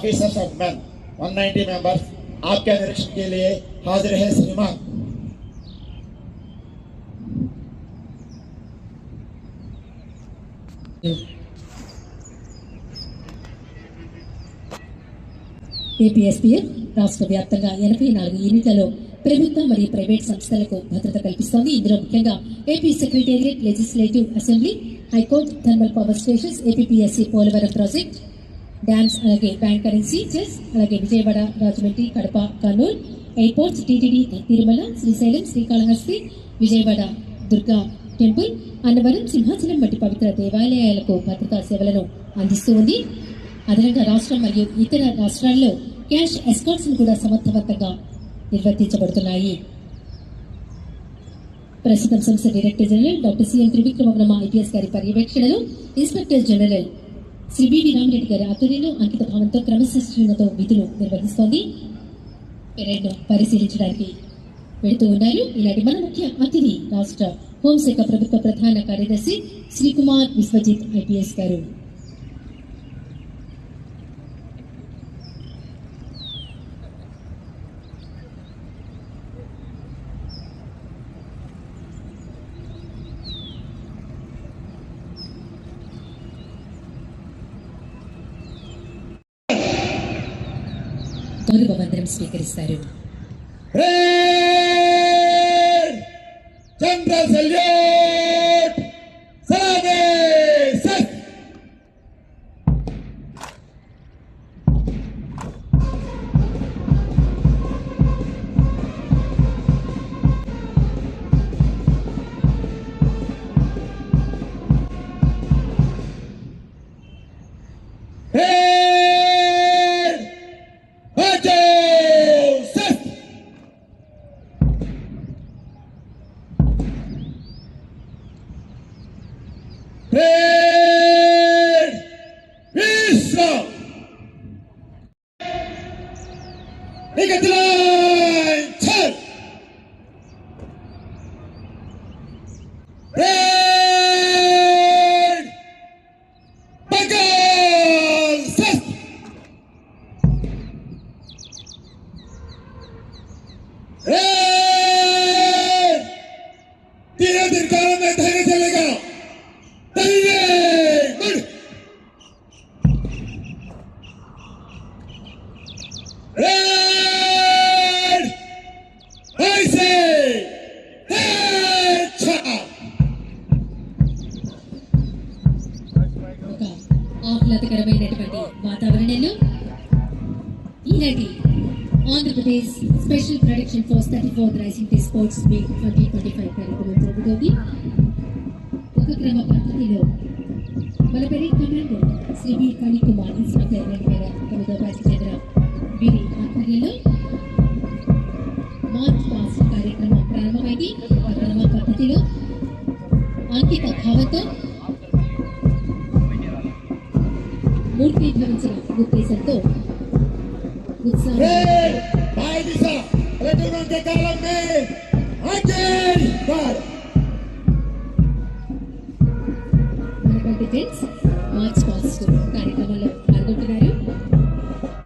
Officers of man 190 members आपके निरीक्षण के लिए हाजिर है श्रीमान। ఏపీఎస్పీఎఫ్ రాష్ట్ర వ్యాప్తంగా 84 యూనిట్లలో ప్రభుత్వ మరియు ప్రైవేట్ సంస్థలకు భద్రత కల్పిస్తోంది. ఇందులో ముఖ్యంగా AP secretariat, legislative assembly, high court, thermal power stations, APSC Polavaram project, dams, అలాగే బ్యాంక్ కరెన్సీ చెస్, అలాగే Vijayawada, Rajahmundry, Kadapa, Kurnool, airports, TTD Tirumala, Srisailam, Srikalahasti, Vijayawada Durga temple, Annavaram, Simhachalam వంటి పవిత్ర దేవాలయాలకు భద్రతా సేవలను అందిస్తూ ఉంది. అదనంగా రాష్ట్రం మరియు ఇతర రాష్ట్రాల్లో క్యాష్ ఎస్కార్ట్స్ కూడా సమర్థవంతంగా నిర్వర్తించబడుతున్నాయి. ప్రస్తుతం సంస్థ director general doctor C M Trivikrama IPS గారి పర్యవేక్షణలో inspector general Shri B V Ramireddy గారి ఆధ్వర్యంలో అంకిత భావంతో క్రమశిక్షణతో విధులు నిర్వహిస్తోంది. పెరేడ్ను పరిశీలించడానికి వెళుతూ ఉన్నారు. ఇలాంటి మన ముఖ్య అతిథి రాష్ట్ర హోంశాఖ ప్రభుత్వ ప్రధాన కార్యదర్శి శ్రీకుమార్ విశ్వజిత్ ఐపీఎస్ గారు. గౌరవవందనం స్వీకరిస్తారు. జనరల్ సల్యూట్ సలామే సత్. ఆహ్లాదకరమైనటువంటి వాతావరణంలో ఈనాటి Andhra Pradesh special production force 34th rising day sports meet 2025 కార్యక్రమం జరుగుతోంది. ఒక క్రమ పద్ధతిలో మన parade commander Shri B Kalikumar inspector 2009వ బ్యాచ్ చెందిన వీరి ఆధ్వర్యంలో మార్చ్ పాస్ట్ కార్యక్రమం ప్రారంభమైంది. ఒక క్రమ పద్ధతిలో అంకిత భావంతో మూర్తి ధరించిన ఉద్దేశంతో మన కంటెంట్స్